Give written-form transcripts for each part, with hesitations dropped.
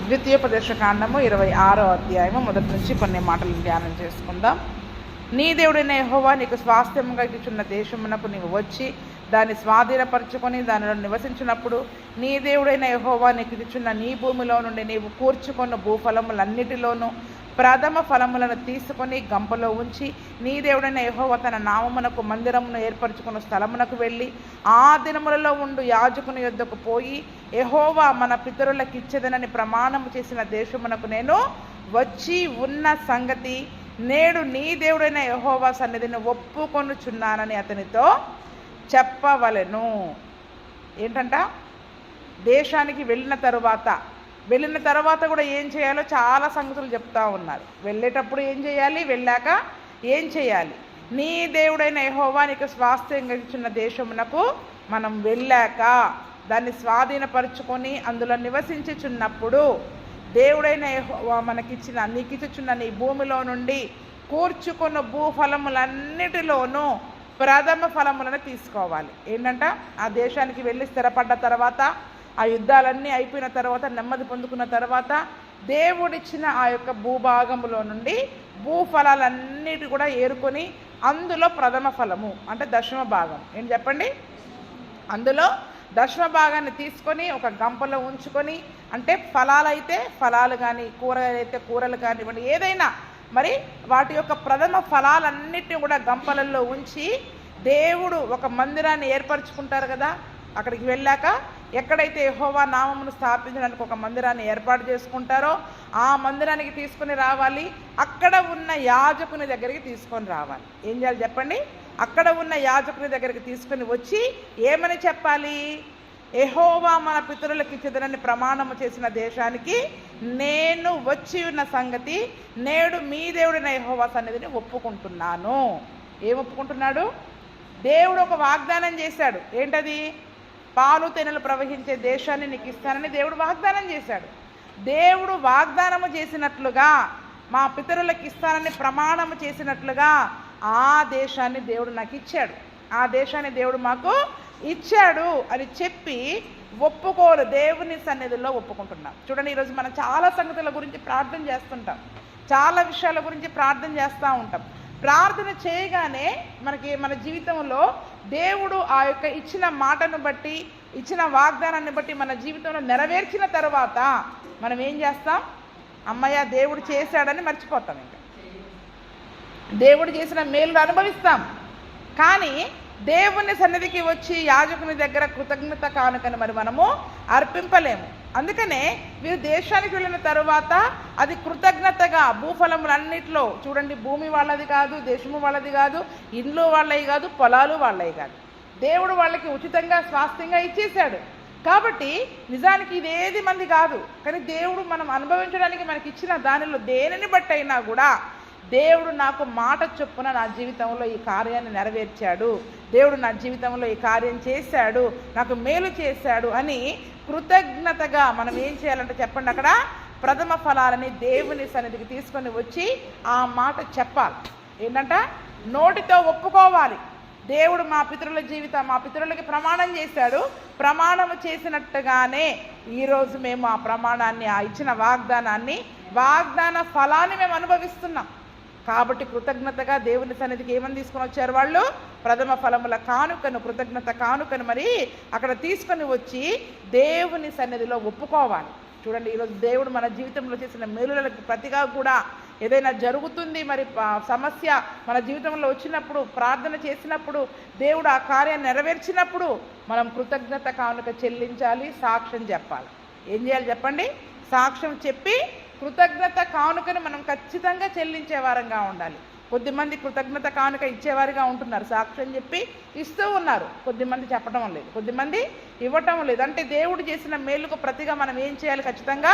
ద్వితీయోపదేశకాండము 26వ అధ్యాయము మొదటి నుంచి కొన్ని మాటలను ధ్యానం చేసుకుందాం. నీ దేవుడైన యెహోవా నీకు స్వాస్థ్యముగా ఇచ్చుచున్న దేశమునకు నీవు వచ్చి దాన్ని స్వాధీనపరచుకొని దానిలో నివసించినప్పుడు నీ దేవుడైన యెహోవా నీకు ఇచ్చుచున్న నీ భూమిలో నుండి నీవు కూర్చుకున్న భూఫలములన్నిటిలోనూ ప్రథమ ఫలములను తీసుకొని గంపలో ఉంచి నీ దేవుడైన యెహోవా తన నామమునకు మందిరమును ఏర్పరచుకున్న స్థలమునకు వెళ్ళి ఆ దినములలో ఉండు యాజకుని యొద్దకు పోయి యెహోవా మన పితరులకు ఇచ్చేదనని ప్రమాణము చేసిన దేశమునకు నేను వచ్చి ఉన్న సంగతి నేడు నీ దేవుడైన యెహోవా సన్నిధిని ఒప్పుకొనుచున్నానని అతనితో చెప్పవలెను. ఏంటంట, దేశానికి వెళ్ళిన తర్వాత కూడా ఏం చేయాలో చాలా సంగతులు చెప్తా ఉన్నారు. వెళ్ళేటప్పుడు ఏం చేయాలి, వెళ్ళాక ఏం చేయాలి. నీ దేవుడైన యెహోవా నీకు స్వాస్థ్యంగా ఇచ్చిన దేశమునకు మనం వెళ్ళాక దాన్ని స్వాధీనపరుచుకొని అందులో నివసించుచున్నప్పుడు దేవుడైన యెహోవా నీకిచ్చుచున్న నీ భూమిలో నుండి కూర్చుకున్న భూఫలములన్నిటిలోనూ ప్రథమ ఫలములను తీసుకోవాలి. ఏంటంట, ఆ దేశానికి వెళ్ళి స్థిరపడ్డ తర్వాత, ఆ యుద్ధాలన్నీ అయిపోయిన తర్వాత, నెమ్మది పొందుకున్న తర్వాత దేవుడిచ్చిన ఆ యొక్క భూభాగములో నుండి భూఫలాలన్నిటి కూడా ఏరుకొని అందులో ప్రథమ ఫలము అంటే దశమ భాగం ఏంటి చెప్పండి, అందులో దశమ భాగాన్ని తీసుకొని ఒక గంపలో ఉంచుకొని, అంటే ఫలాలైతే ఫలాలు కానీ కూరగాయలు అయితే కూరలు కానివ్వండి, ఏదైనా మరి వాటి యొక్క ప్రథమ ఫలాలన్నిటిని కూడా గంపలలో ఉంచి దేవుడు ఒక మందిరాన్ని ఏర్పరచుకుంటారు కదా. అక్కడికి వెళ్ళాక ఎక్కడైతే యెహోవా నామమును స్థాపించడానికి ఒక మందిరాన్ని ఏర్పాటు చేసుకుంటారో ఆ మందిరానికి తీసుకొని రావాలి. అక్కడ ఉన్న యాజకుని దగ్గరికి తీసుకొని రావాలి. ఏం చేయాలి చెప్పండి, అక్కడ ఉన్న యాజకుని దగ్గరికి తీసుకొని వచ్చి ఏమని చెప్పాలి, యెహోవా మన పితరులకు ఇచ్చేదనని ప్రమాణము చేసిన దేశానికి నేను వచ్చి ఉన్న సంగతి నేడు మీ దేవుడైన యెహోవా సన్నిధిని ఒప్పుకుంటున్నాను. ఏం ఒప్పుకుంటున్నాడు? దేవుడు ఒక వాగ్దానం చేశాడు. ఏంటది? పాలు తేనెలు ప్రవహించే దేశాన్ని నీకు ఇస్తానని దేవుడు వాగ్దానం చేశాడు. దేవుడు వాగ్దానము చేసినట్లుగా, మా పితరులకు ఇస్తానని ప్రమాణము చేసినట్లుగా ఆ దేశాన్ని దేవుడు నాకు ఇచ్చాడు, ఆ దేశాన్ని దేవుడు మాకు ఇచ్చాడు అని చెప్పి ఒప్పుకోరు, దేవుని సన్నిధిలో ఒప్పుకుంటున్నాం. చూడండి, ఈరోజు మనం చాలా సంగతుల గురించి ప్రార్థన చేస్తుంటాం, చాలా విషయాల గురించి ప్రార్థన చేస్తూ ఉంటాం. ప్రార్థన చేయగానే మన జీవితంలో దేవుడు ఆ యొక్క ఇచ్చిన మాటను బట్టి, ఇచ్చిన వాగ్దానాన్ని బట్టి మన జీవితంలో నెరవేర్చిన తర్వాత మనం ఏం చేస్తాం, అమ్మయ్య దేవుడు చేశాడని మర్చిపోతాం. ఇంకా దేవుడు చేసిన మేలు అనుభవిస్తాం, కానీ దేవుని సన్నిధికి వచ్చి యాజకుని దగ్గర కృతజ్ఞత కానుకని మరి మనము అర్పింపలేము. అందుకనే వీరు దేశానికి వెళ్ళిన తరువాత అది కృతజ్ఞతగా భూఫలములన్నిట్లో, చూడండి, భూమి వాళ్ళది కాదు, దేశము వాళ్ళది కాదు, ఇండ్లు వాళ్ళవి కాదు, పొలాలు వాళ్ళవి కాదు, దేవుడు వాళ్ళకి ఉచితంగా స్వాస్థ్యంగా ఇచ్చేశాడు. కాబట్టి నిజానికి ఇదేది మంది కాదు, కానీ దేవుడు మనం అనుభవించడానికి మనకి ఇచ్చిన దానిలో దేనిని బట్టి అయినా కూడా దేవుడు నాకు మాట చొప్పున నా జీవితంలో ఈ కార్యాన్ని నెరవేర్చాడు, దేవుడు నా జీవితంలో ఈ కార్యం చేశాడు, నాకు మేలు చేశాడు అని కృతజ్ఞతగా మనం ఏం చేయాలంటే చెప్పండి, అక్కడ ప్రథమ ఫలాలని దేవుని సన్నిధికి తీసుకొని వచ్చి ఆ మాట చెప్పాలి. ఏంటంట, నోటితో ఒప్పుకోవాలి. దేవుడు మా పితరులకి ప్రమాణం చేశాడు, ప్రమాణము చేసినట్టుగానే ఈరోజు మేము ఆ ప్రమాణాన్ని, ఆ ఇచ్చిన వాగ్దాన ఫలాన్ని మేము అనుభవిస్తున్నాం. కాబట్టి కృతజ్ఞతగా దేవుని సన్నిధికి ఏమని తీసుకొని వచ్చారు వాళ్ళు, ప్రథమ ఫలముల కానుకను, కృతజ్ఞత కానుకను మరి అక్కడ తీసుకొని వచ్చి దేవుని సన్నిధిలో ఒప్పుకోవాలి. చూడండి, ఈరోజు దేవుడు మన జీవితంలో చేసిన మేలులకు ప్రతిగా కూడా ఏదైనా జరుగుతుంది, మరి సమస్య మన జీవితంలో వచ్చినప్పుడు, ప్రార్థన చేసినప్పుడు, దేవుడు ఆ కార్యాన్ని నెరవేర్చినప్పుడు మనం కృతజ్ఞత కానుక చెల్లించాలి, సాక్ష్యం చెప్పాలి. ఏం చేయాలి చెప్పండి, సాక్ష్యం చెప్పి కృతజ్ఞత కానుకను మనం ఖచ్చితంగా చెల్లించే వారంగా ఉండాలి. కొద్దిమంది కృతజ్ఞత కానుక ఇచ్చేవారిగా ఉంటున్నారు, సాక్ష్యం చెప్పి ఇస్తూ ఉన్నారు, కొద్దిమంది చెప్పడం లేదు, కొద్దిమంది ఇవ్వటం లేదు. అంటే దేవుడు చేసిన మేలుకు ప్రతిగా మనం ఏం చేయాలి, ఖచ్చితంగా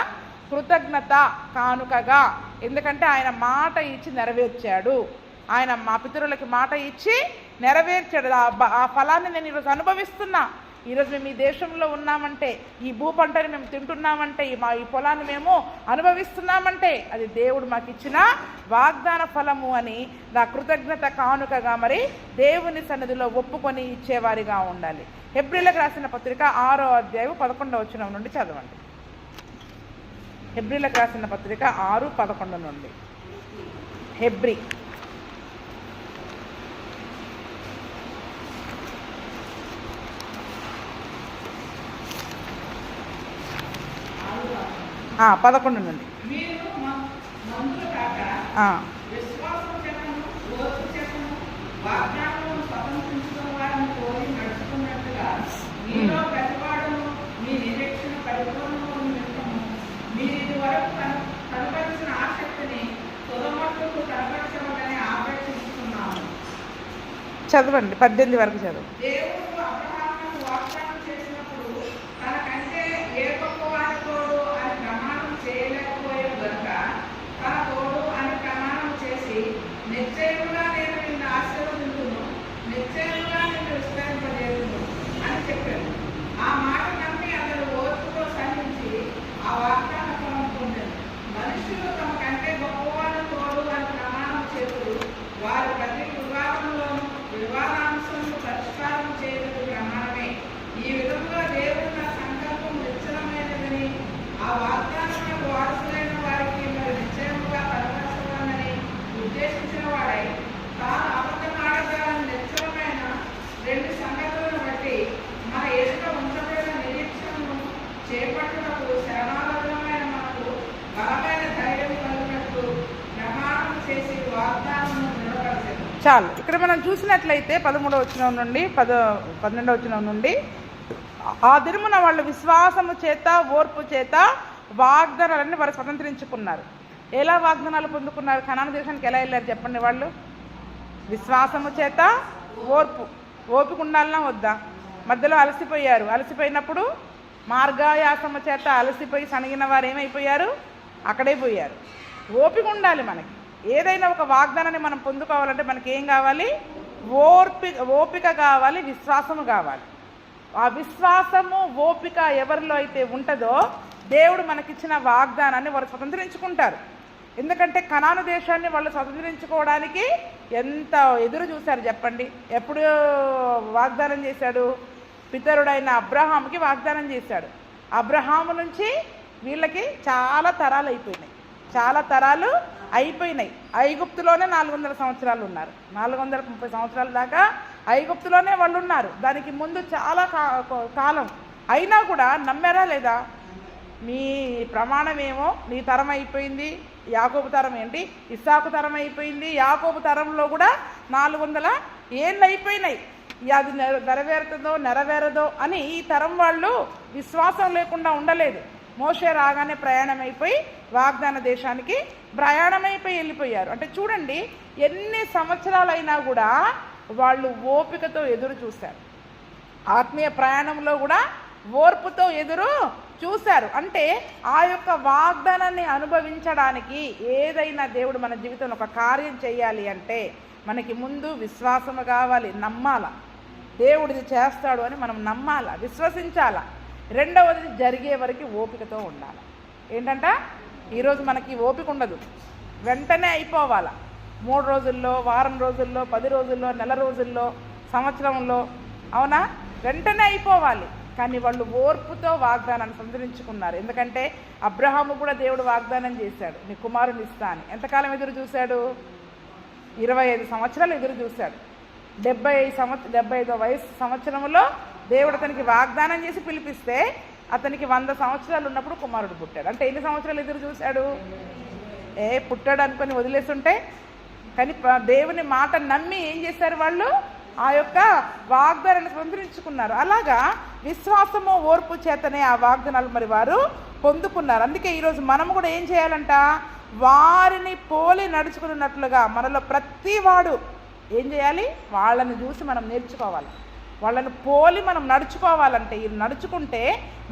కృతజ్ఞత కానుకగా. ఎందుకంటే ఆయన మాట ఇచ్చి నెరవేర్చాడు, ఆయన మా పితరులకి మాట ఇచ్చి నెరవేర్చాడు. ఆ ఫలాన్ని నేను ఈరోజు అనుభవిస్తున్నా. ఈరోజు మేము ఈ దేశంలో ఉన్నామంటే, ఈ భూ పంటని మేము తింటున్నామంటే, ఈ పొలాన్ని మేము అనుభవిస్తున్నామంటే అది దేవుడు మాకు ఇచ్చిన వాగ్దాన ఫలము అని నా కృతజ్ఞత కానుకగా మరి దేవుని సన్నిధిలో ఒప్పుకొని ఇచ్చేవారిగా ఉండాలి. హెబ్రీయులకు రాసిన పత్రిక 6వ అధ్యాయం 11వ వచనం నుండి చదవండి. హెబ్రీలకు రాసిన పత్రిక 6:11 నుండి. హెబ్రీ 11 నుండి. చదవండి, 18 వరకు చదువు. చాలు. ఇక్కడ మనం చూసినట్లయితే 13వ వచనం నుండి 12వ వచనం నుండి, ఆ దినమున వాళ్ళు విశ్వాసము చేత ఓర్పు చేత వాగ్దానాలన్నీ వారు స్వతంత్రించుకున్నారు. ఎలా వాగ్దానాలు పొందుకున్నారు? కనాను దేశానికి ఎలా వెళ్ళారు చెప్పండి? వాళ్ళు విశ్వాసము చేత ఓపిక ఉండాలన్నా వద్దా? మధ్యలో అలసిపోయారు. అలసిపోయినప్పుడు మార్గాయాసము చేత అలసిపోయి సణిగిన వారు ఏమైపోయారు? అక్కడే పోయారు. ఓపిక ఉండాలి. మనకి ఏదైనా ఒక వాగ్దానాన్ని మనం పొందుకోవాలంటే మనకి ఏం కావాలి? ఓపిక కావాలి, విశ్వాసము కావాలి. ఆ విశ్వాసము ఓపిక ఎవరిలో అయితే ఉంటుందో దేవుడు మనకిచ్చిన వాగ్దానాన్ని వారు స్వతంత్రించుకుంటారు. ఎందుకంటే కనాను దేశాన్ని వాళ్ళు స్వతంత్రించుకోవడానికి ఎంత ఎదురు చూశారు చెప్పండి. ఎప్పుడు వాగ్దానం చేశాడు? పితరుడైన అబ్రహాముకి వాగ్దానం చేశాడు. అబ్రహాము నుంచి వీళ్ళకి చాలా తరాలు అయిపోయినాయి. ఐగుప్తులోనే 400 సంవత్సరాలు ఉన్నారు. 430 సంవత్సరాల దాకా ఐగుప్తులోనే వాళ్ళు ఉన్నారు. దానికి ముందు చాలా కాలం అయినా కూడా నమ్మారా లేదా? మీ ప్రమాణం ఏమో, నీ తరం అయిపోయింది, యాకోబు తరం ఏంటి, ఇస్సాకు తరం అయిపోయింది, యాకోబు తరంలో కూడా 400 ఏళ్ళు అయిపోయినాయి. అది నెరవేరదో అని ఈ తరం వాళ్ళు విశ్వాసం లేకుండా ఉండలేదు. మోషే రాగానే ప్రయాణమైపోయి వాగ్దాన దేశానికి ప్రయాణమైపోయి వెళ్ళిపోయారు. అంటే చూడండి, ఎన్ని సంవత్సరాలైనా కూడా వాళ్ళు ఓపికతో ఎదురు చూశారు. ఆత్మీయ ప్రయాణంలో కూడా ఓర్పుతో ఎదురు చూశారు. అంటే ఆ యొక్క వాగ్దానాన్ని అనుభవించడానికి ఏదైనా దేవుడు మన జీవితంలో ఒక కార్యం చేయాలి అంటే మనకి ముందు విశ్వాసము కావాలి, నమ్మాల. దేవుడిది చేస్తాడు అని మనం నమ్మాల, విశ్వసించాల. రెండవది జరిగే వరకు ఓపికతో ఉండాలి. ఏంటంట, ఈరోజు మనకి ఓపిక ఉండదు, వెంటనే అయిపోవాల. 3 రోజుల్లో, వారం రోజుల్లో, 10 రోజుల్లో, నెల రోజుల్లో, సంవత్సరంలో, అవునా, వెంటనే అయిపోవాలి. కానీ వాళ్ళు ఓర్పుతో వాగ్దానాన్ని సంతరించుకున్నారు. ఎందుకంటే అబ్రహాము కూడా దేవుడు వాగ్దానం చేశాడు, నీ కుమారుని ఇస్తా అని. ఎంతకాలం ఎదురు చూశాడు? 25 సంవత్సరాలు ఎదురు చూశాడు. 75వ వయసు సంవత్సరంలో దేవుడు అతనికి వాగ్దానం చేసి పిలిపిస్తే అతనికి 100 సంవత్సరాలు ఉన్నప్పుడు కుమారుడు పుట్టాడు. అంటే ఎన్ని సంవత్సరాలు ఎదురు చూశాడు? పుట్టాడు అనుకొని వదిలేస్తుంటే. కానీ దేవుని మాట నమ్మి ఏం చేశారు వాళ్ళు? ఆ యొక్క వాగ్దానాన్ని స్వతంత్రించుకున్నారు. అలాగా విశ్వాసము ఓర్పు చేతనే ఆ వాగ్దానాలు మరి వారు పొందుకున్నారు. అందుకే ఈరోజు మనం కూడా ఏం చేయాలంట? వారిని పోలి నడుచుకున్నట్లుగా మనలో ప్రతి వాడు ఏం చేయాలి? వాళ్ళని చూసి మనం నేర్చుకోవాలి. వాళ్ళని పోలి మనం నడుచుకోవాలంటే, ఇది నడుచుకుంటే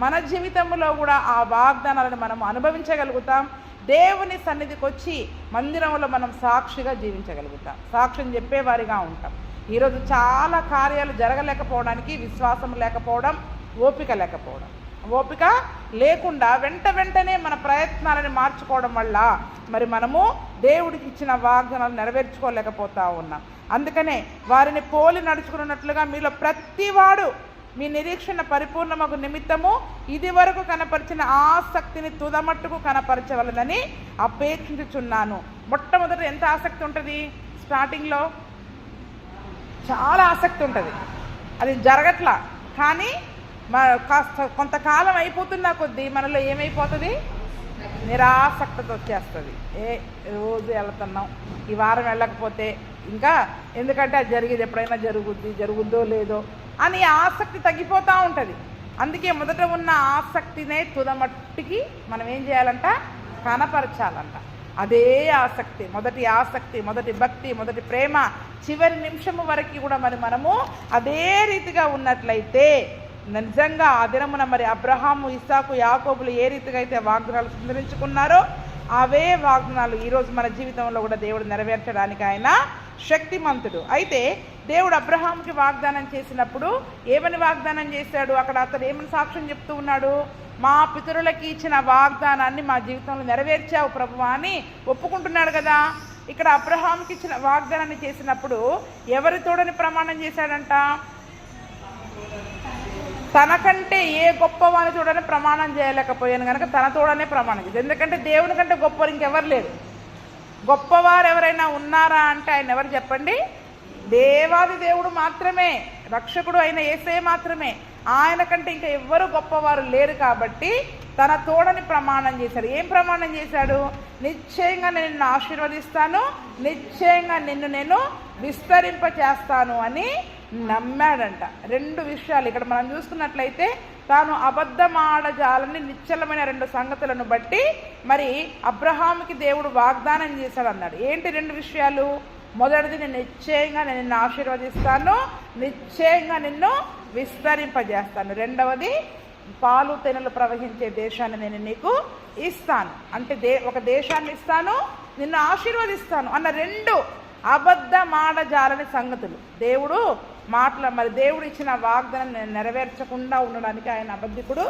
మన జీవితంలో కూడా ఆ వాగ్దానాలను మనం అనుభవించగలుగుతాం. దేవుని సన్నిధికి వచ్చి మందిరంలో మనం సాక్షిగా జీవించగలుగుతాం, సాక్ష్యం చెప్పేవారిగా ఉంటాం. ఈరోజు చాలా కార్యాలు జరగలేకపోవడానికి విశ్వాసం లేకపోవడం, ఓపిక లేకపోవడం. ఓపిక లేకుండా వెంటనే మన ప్రయత్నాలను మార్చుకోవడం వల్ల మరి మనము దేవుడికి ఇచ్చిన వాగ్దానాలు నెరవేర్చుకోలేకపోతా ఉన్నాం. అందుకనే వారిని పోలి నడుచుకున్నట్లుగా మీలో ప్రతివాడు మీ నిరీక్షణ పరిపూర్ణమగు నిమిత్తము ఇది వరకు కనపరిచిన ఆసక్తిని తుదమట్టుకు కనపరచవలనని అపేక్షించుచున్నాను. మొట్టమొదట ఎంత ఆసక్తి ఉంటుంది? స్టార్టింగ్లో చాలా ఆసక్తి ఉంటుంది, అది జరగట్లా. కానీ కాస్త కొంతకాలం అయిపోతున్న కొద్దీ మనలో ఏమైపోతుంది? నిరాసక్తత వచ్చేస్తుంది. రోజు వెళ్తున్నాం, ఈ వారం వెళ్ళకపోతే ఇంకా ఎందుకంటే అది జరిగేది ఎప్పుడైనా జరుగుద్దో లేదో అని ఆసక్తి తగ్గిపోతూ ఉంటుంది. అందుకే మొదట ఉన్న ఆసక్తినే తుదమట్టికి మనం ఏం చేయాలంట? కనపరచాలంట. అదే ఆసక్తి, మొదటి భక్తి, మొదటి ప్రేమ చివరి నిమిషము వరకు కూడా మనము అదే రీతిగా ఉన్నట్లయితే నిజంగా ఆ దినమున అబ్రహాము, ఇస్సాకు, యాకోబులు ఏ రీతిగా అయితే వాగ్దానాలు సంతరించుకున్నారో అవే వాగ్దానాలు ఈరోజు మన జీవితంలో కూడా దేవుడు నెరవేర్చడానికి ఆయన శక్తిమంతుడు. అయితే దేవుడు అబ్రహాంకి వాగ్దానం చేసినప్పుడు ఏమని వాగ్దానం చేశాడు? అక్కడ అతడు ఏమని సాక్ష్యం చెప్తూ ఉన్నాడు? మా పితరులకి ఇచ్చిన వాగ్దానాన్ని మా జీవితంలో నెరవేర్చావు ప్రభువా అని ఒప్పుకుంటున్నాడు కదా. ఇక్కడ అబ్రహాంకి ఇచ్చిన వాగ్దానాన్ని చేసినప్పుడు ఎవరి తోడని ప్రమాణం చేశాడంట? తనకంటే ఏ గొప్పవాని తోడని ప్రమాణం చేయలేకపోయాను కనుక తన తోడనే ప్రమాణం చేశాడు. ఎందుకంటే దేవుని కంటే గొప్పవారు ఇంకెవరు లేరు. గొప్పవారు ఎవరైనా ఉన్నారా అంటే ఆయన ఎవరు చెప్పండి? దేవాది దేవుడు మాత్రమే, రక్షకుడు అయిన యేసయ్య మాత్రమే. ఆయన కంటే ఇంకా ఎవ్వరు గొప్పవారు లేరు. కాబట్టి తన తోడని ప్రమాణం చేశాడు. ఏం ప్రమాణం చేశాడు? నిశ్చయంగా నిన్ను ఆశీర్వదిస్తాను, నిశ్చయంగా నిన్ను నేను విస్తరింప చేస్తాను అని నమ్మాడంట. రెండు విషయాలు ఇక్కడ మనం చూసుకున్నట్లయితే తాను అబద్ధమాడజాలని నిశ్చలమైన రెండు సంగతులను బట్టి అబ్రహాముకి దేవుడు వాగ్దానం చేశాడు అన్నాడు. ఏంటి రెండు విషయాలు? మొదటిది, నేను నిశ్చయంగా నిన్ను ఆశీర్వదిస్తాను, నిశ్చయంగా నిన్ను విస్తరింపజేస్తాను. రెండవది, పాలు తేనెలు ప్రవహించే దేశాన్ని నేను నీకు ఇస్తాను. అంటే ఒక దేశాన్ని ఇస్తాను, నిన్ను ఆశీర్వదిస్తాను అన్న రెండు అబద్ధమాడజాలని సంగతులు. దేవుడు దేవుడు ఇచ్చిన వాగ్దానం నెరవేర్చకుండా ఉండడానికి ఆయన అబద్ధికుడు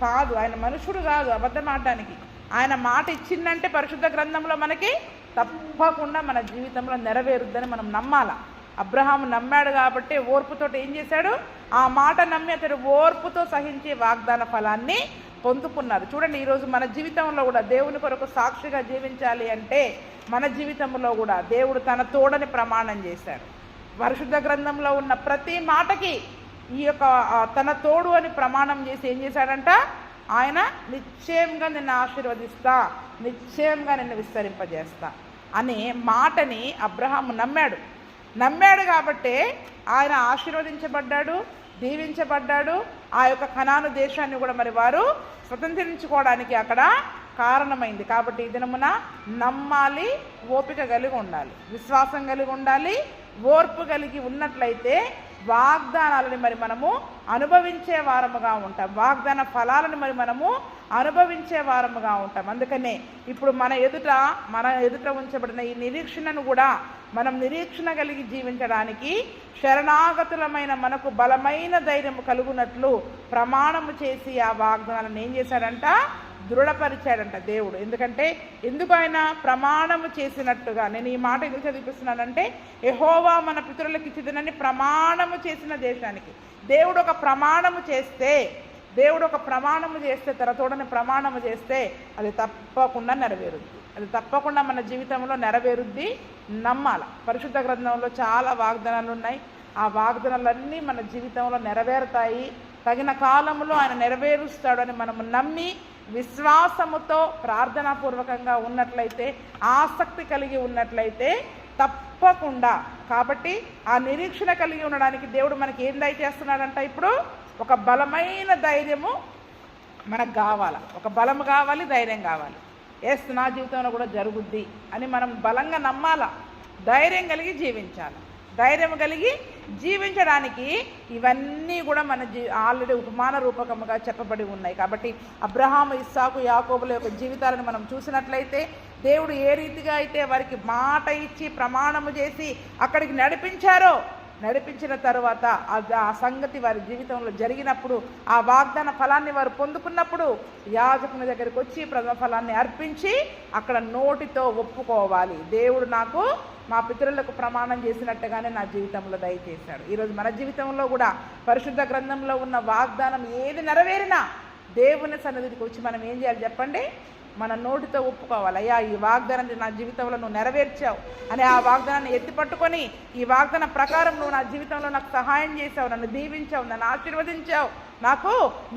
కాదు, ఆయన మనుషుడు కాదు అబద్ధం ఆడడానికి. ఆయన మాట ఇచ్చిందంటే పరిశుద్ధ గ్రంథంలో మనకి తప్పకుండా మన జీవితంలో నెరవేరుద్దని మనం నమ్మాలా. అబ్రహాము నమ్మాడు కాబట్టి ఓర్పుతో ఏం చేశాడు? ఆ మాట నమ్మి అతడు ఓర్పుతో సహించి వాగ్దాన ఫలాన్ని పొందుకున్నారు. చూడండి, ఈరోజు మన జీవితంలో కూడా దేవుని కొరకు సాక్షిగా జీవించాలి అంటే మన జీవితంలో కూడా దేవుడు తన తోడని ప్రమాణం చేశాడు. పరిశుద్ధ గ్రంథంలో ఉన్న ప్రతి మాటకి ఈ యొక్క తన తోడు అని ప్రమాణం చేసి ఏం చేశాడంట? ఆయన నిశ్చయంగా నిన్ను ఆశీర్వదిస్తా, నిశ్చయంగా నిన్ను విస్తరింపజేస్తా అనే మాటని అబ్రహాము నమ్మాడు కాబట్టే ఆయన ఆశీర్వదించబడ్డాడు, దీవించబడ్డాడు. ఆ యొక్క కనాను దేశాన్ని కూడా వారు స్వతంత్రించుకోవడానికి అక్కడ కారణమైంది. కాబట్టి ఈ దినమున నమ్మాలి, ఓపిక కలిగి ఉండాలి, విశ్వాసం కలిగి ఉండాలి, ఓర్పు కలిగి ఉన్నట్లయితే వాగ్దానాలని మనము అనుభవించే వారముగా ఉంటాం. వాగ్దాన ఫలాలను మనము అనుభవించే వారముగా ఉంటాం. అందుకనే ఇప్పుడు మన ఎదుట ఉంచబడిన ఈ నిరీక్షణను కూడా మనం నిరీక్షణ కలిగి జీవించడానికి శరణాగతులమైన మనకు బలమైన ధైర్యము కలుగునట్లు ప్రమాణము చేసి ఆ వాగ్దానాలను ఏం చేశాడంట? దృఢపరిచాడంట దేవుడు. ఎందుకు ఆయన ప్రమాణము చేసినట్టుగా? నేను ఈ మాట ఎందుకు చదివిస్తున్నానంటే, యెహోవా మన పితరులకు ఇచ్చిదనని ప్రమాణము చేసిన దేశానికి దేవుడు ఒక ప్రమాణము చేస్తే తన తోడని ప్రమాణము చేస్తే అది తప్పకుండా నెరవేరుద్ది. అది తప్పకుండా మన జీవితంలో నెరవేరుద్ది. నమ్మాల. పరిశుద్ధ గ్రంథంలో చాలా వాగ్దానాలు ఉన్నాయి. ఆ వాగ్దానాలన్నీ మన జీవితంలో నెరవేరుతాయి. తగిన కాలంలో ఆయన నెరవేరుస్తాడని మనము నమ్మి విశ్వాసముతో ప్రార్థనాపూర్వకంగా ఉన్నట్లయితే, ఆసక్తి కలిగి ఉన్నట్లయితే తప్పకుండా. కాబట్టి ఆ నిరీక్షణ కలిగి ఉండడానికి దేవుడు మనకి ఏం దయచేస్తున్నాడంట? ఇప్పుడు ఒక బలమైన ధైర్యము మనకు కావాలి. ఒక బలము కావాలి, ధైర్యం కావాలి. నా జీవితంలో కూడా జరుగుద్ది అని మనం బలంగా నమ్మాలా. ధైర్యం కలిగి జీవించాలి. ధైర్యం కలిగి జీవించడానికి ఇవన్నీ కూడా ఆల్రెడీ ఉపమాన రూపకముగా చెప్పబడి ఉన్నాయి. కాబట్టి అబ్రహాము, ఇస్సాకు, యాకోబుల యొక్క జీవితాలను మనం చూసినట్లయితే దేవుడు ఏ రీతిగా అయితే వారికి మాట ఇచ్చి ప్రమాణము చేసి అక్కడికి నడిపించారో నడిపించిన తరువాత ఆ సంగతి వారి జీవితంలో జరిగినప్పుడు, ఆ వాగ్దాన ఫలాన్ని వారు పొందుకున్నప్పుడు యాజకుని దగ్గరికి వచ్చి ప్రథమ ఫలాన్ని అర్పించి అక్కడ నోటితో ఒప్పుకోవాలి, దేవుడు నాకు మా పితరులకు ప్రమాణం చేసినట్టుగానే నా జీవితంలో దయచేశాడు. ఈరోజు మన జీవితంలో కూడా పరిశుద్ధ గ్రంథంలో ఉన్న వాగ్దానం ఏది నెరవేరినా దేవుని సన్నిధికి వచ్చి మనం ఏం చేయాలి చెప్పండి? మన నోటితో ఒప్పుకోవాలి, అయ్యా ఈ వాగ్దానాన్ని నా జీవితంలో నువ్వు నెరవేర్చావు అని ఆ వాగ్దానాన్ని ఎత్తిపట్టుకొని, ఈ వాగ్దానం ప్రకారం నువ్వు నా జీవితంలో నాకు సహాయం చేశావు, నన్ను దీవించావు, నన్ను ఆశీర్వదించావు, నాకు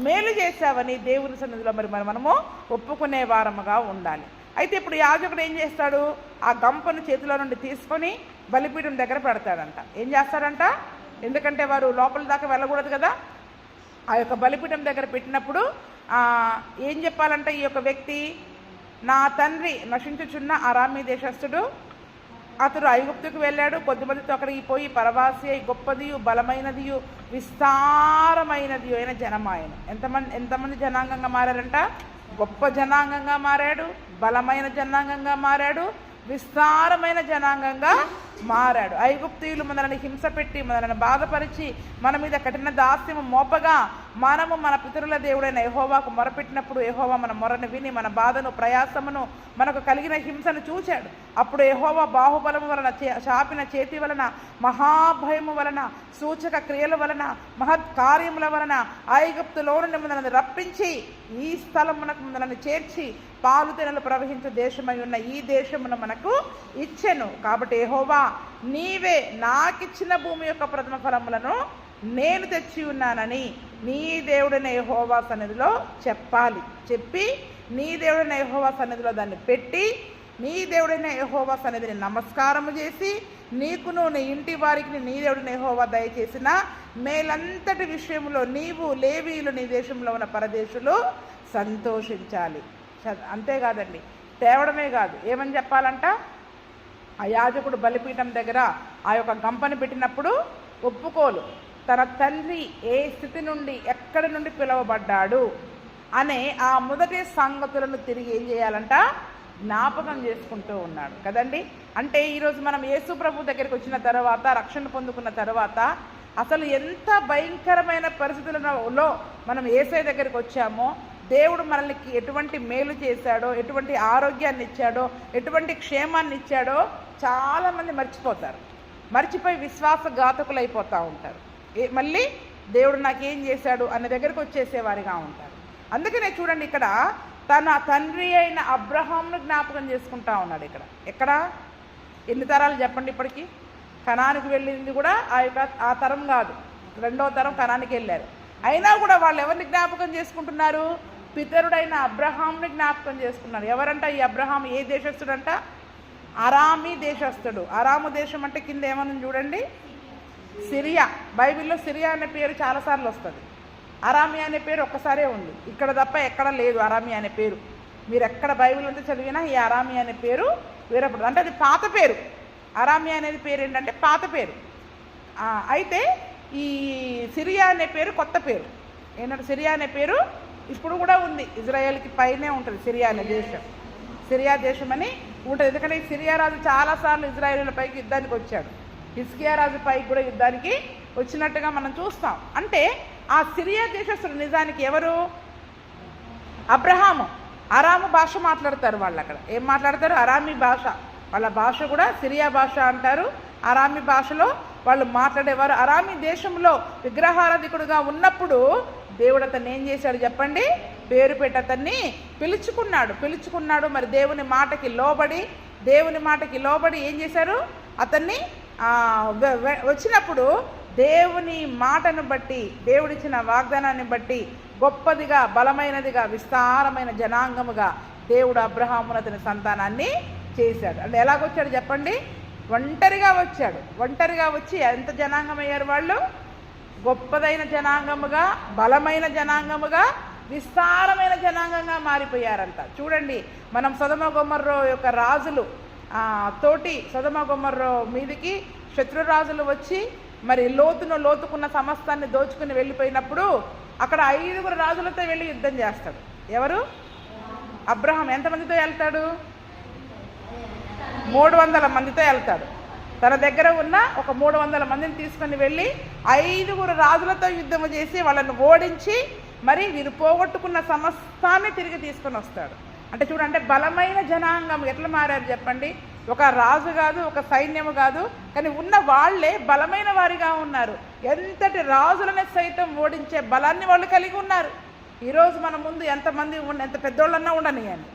మేలు చేశావని దేవుని సన్నిధిలో మనము ఒప్పుకునే వారముగా ఉండాలి. అయితే ఇప్పుడు యాజకుడు ఏం చేస్తాడు? ఆ గంపను చేతిలో నుండి తీసుకొని బలిపీఠం దగ్గర పెడతాడంట. ఏం చేస్తాడంట? ఎందుకంటే వారు లోపల దాకా వెళ్ళకూడదు కదా. ఆ యొక్క బలిపీఠం దగ్గర పెట్టినప్పుడు ఏం చెప్పాలంటే, ఈ యొక్క వ్యక్తి నా తండ్రి నశించుచున్న అరామీ దేశస్థుడు, అతడు ఐగుప్తుకు వెళ్ళాడు, కొద్దిమందితో అక్కడికి పోయి పరవాసి అయి గొప్పదియు బలమైనదియు విస్తారమైనదియు అయిన జనమాయను. ఎంతమంది జనాంగంగా మారారంట? గొప్ప జనాంగంగా మారాడు, బలమైన జనాంగంగా మారాడు, విస్తారమైన జనాంగంగా మారాడు. ఐగుప్తీయులు మనల్ని హింస పెట్టి మనల్ని బాధపరిచి మన మీద కఠిన దాస్యము మోపగా మనము మన పితరుల దేవుడైన యెహోవాకు మొరపెట్టినప్పుడు యెహోవా మన మొరను విని మన బాధను ప్రయాసమును మనకు కలిగిన హింసను చూశాడు. అప్పుడు యెహోవా బాహుబలము వలన చాపిన చేతి వలన మహాభయము వలన సూచక క్రియల వలన మహత్ కార్యముల వలన ఐగుప్తులో నుండి మనల్ని రప్పించి ఈ స్థలమునకు మనల్ని చేర్చి పాలు తేనెలు ప్రవహించే దేశమై ఉన్న ఈ దేశమును మనకు ఇచ్చెను. కాబట్టి యెహోవా నీవే నాకిచ్చిన భూమి యొక్క ప్రథమ ఫలములను నేను తెచ్చి ఉన్నానని నీ దేవుడైన యెహోవా సన్నిధిలో చెప్పాలి. చెప్పి నీ దేవుడైన యెహోవా సన్నిధిలో దాన్ని పెట్టి నీ దేవుడైన యెహోవా సన్నిధిని నమస్కారము చేసి నీకును నీ ఇంటి వారికి నీ దేవుడైన యెహోవా దయచేసిన మేలంతటి విషయంలో నీవు లేవీయులు నీ దేశంలో ఉన్న పరదేశులు సంతోషించాలి. అంతేకాదండి, తేవడమే కాదు, ఏమని చెప్పాలంట? ఆ యాజకుడు బలిపీఠం దగ్గర ఆ యొక్క గంపని పెట్టినప్పుడు ఒప్పుకోలు తన తండ్రి ఏ స్థితి నుండి ఎక్కడి నుండి పిలువబడ్డాడు అనే ఆ మొదటి సంగతులను తిరిగి ఏం చేయాలంట? జ్ఞాపకం చేసుకుంటూ ఉన్నాడు కదండి. అంటే ఈరోజు మనం యేసు ప్రభు దగ్గరికి వచ్చిన తర్వాత, రక్షణ పొందుకున్న తర్వాత అసలు ఎంత భయంకరమైన పరిస్థితులలో మనం యేసయ్య దగ్గరికి వచ్చామో, దేవుడు మనల్ని ఎటువంటి మేలు చేశాడో, ఎటువంటి ఆరోగ్యాన్ని ఇచ్చాడో, ఎటువంటి క్షేమాన్ని ఇచ్చాడో చాలామంది మర్చిపోతారు. మర్చిపోయి విశ్వాసఘాతకులు అయిపోతూ ఉంటారు. మళ్ళీ దేవుడు నాకేం చేశాడు అన్న దగ్గరికి వచ్చేసేవారిగా ఉంటారు. అందుకనే చూడండి, ఇక్కడ తన తండ్రి అయిన అబ్రహాంను జ్ఞాపకం చేసుకుంటా ఉన్నాడు. ఎక్కడ ఎన్ని తరాలు చెప్పండి? ఇప్పటికీ కనానికి వెళ్ళింది కూడా ఆ తరం కాదు, రెండో తరం కనానికి వెళ్ళారు. అయినా కూడా వాళ్ళు ఎవరిని జ్ఞాపకం చేసుకుంటున్నారు? పితరుడైన అబ్రహాంని జ్ఞాపకం చేసుకున్నారు. ఎవరంట ఈ అబ్రహాం? ఏ దేశస్థుడంట? అరామీ దేశస్థుడు. అరాము దేశం అంటే కింద ఏమని చూడండి, సిరియా. బైబిల్లో సిరియా అనే పేరు చాలాసార్లు వస్తుంది, అరామీ అనే పేరు ఒక్కసారే ఉంది. ఇక్కడ తప్ప ఎక్కడ లేదు అరామీ అనే పేరు. మీరు ఎక్కడ బైబిల్ అంతా చదివినా ఈ అరామీ అనే పేరు వేరపడదు. అంటే అది పాత పేరు. అరామీ అనేది పేరు ఏంటంటే పాత పేరు. అయితే ఈ సిరియా అనే పేరు కొత్త పేరు. ఏంటంటే సిరియా అనే పేరు ఇప్పుడు కూడా ఉంది, ఇజ్రాయెల్కి పైనే ఉంటుంది సిరియా అనే దేశం. సిరియా దేశం అని ఉంటుంది. ఎందుకంటే ఈ సిరియా రాజు చాలాసార్లు ఇజ్రాయేలీల పైకి యుద్ధానికి వచ్చాడు. హిజ్కియా రాజు పైకి కూడా యుద్ధానికి వచ్చినట్టుగా మనం చూస్తాం. అంటే ఆ సిరియా దేశస్తుడు నిజానికి ఎవరు? అబ్రహాము. అరాము భాష మాట్లాడతారు వాళ్ళు. అక్కడ ఏం మాట్లాడతారు? అరామీ భాష. వాళ్ళ భాష కూడా సిరియా భాష అంటారు. అరామీ భాషలో వాళ్ళు మాట్లాడేవారు. అరామీ దేశంలో విగ్రహారాధికుడుగా ఉన్నప్పుడు దేవుడు అతన్ని ఏం చేశాడు చెప్పండి? పేరు పెట్టి అతన్ని పిలుచుకున్నాడు. మరి దేవుని మాటకి లోబడి ఏం చేశారు? అతన్ని వచ్చినప్పుడు దేవుని మాటను బట్టి, దేవుడిచ్చిన వాగ్దానాన్ని బట్టి గొప్పదిగా, బలమైనదిగా, విస్తారమైన జనాంగముగా దేవుడు అబ్రహామును అతని సంతానాన్ని చేశాడు. అంటే ఎలాగొచ్చాడు చెప్పండి? ఒంటరిగా వచ్చాడు. ఒంటరిగా వచ్చి ఎంత జనాంగం అయ్యారు వాళ్ళు? గొప్పదైన జనాంగముగా, బలమైన జనాంగముగా, విస్తారమైన జనాంగంగా మారిపోయారంట. చూడండి, మనం సొదొమ గొమొర్రా యొక్క రాజులు తోటి సొదొమ గొమొర్రా మీదికి శత్రురాజులు వచ్చి మరి లోతుకున్న సమస్తాన్ని దోచుకుని వెళ్ళిపోయినప్పుడు అక్కడ 5 రాజులతో వెళ్ళి యుద్ధం చేస్తాడు. ఎవరు? అబ్రహాం. ఎంతమందితో వెళ్తాడు? 300 మందితో వెళ్తాడు. తన దగ్గర ఉన్న ఒక 300 మందిని తీసుకొని వెళ్ళి 5 రాజులతో యుద్ధము చేసి వాళ్ళని ఓడించి మరి వీరు పోగొట్టుకున్న సమస్తాన్ని తిరిగి తీసుకొని వస్తాడు. అంటే చూడంటే బలమైన జనాంగం ఎట్లా మారారు చెప్పండి. ఒక రాజు కాదు, ఒక సైన్యము కాదు, కానీ ఉన్న వాళ్ళే బలమైన వారిగా ఉన్నారు. ఎంతటి రాజులనే సైతం ఓడించే బలాన్ని వాళ్ళు కలిగి ఉన్నారు. ఈరోజు మన ముందు ఎంతమంది ఎంత పెద్దోళ్ళన్నా ఉండనియండి,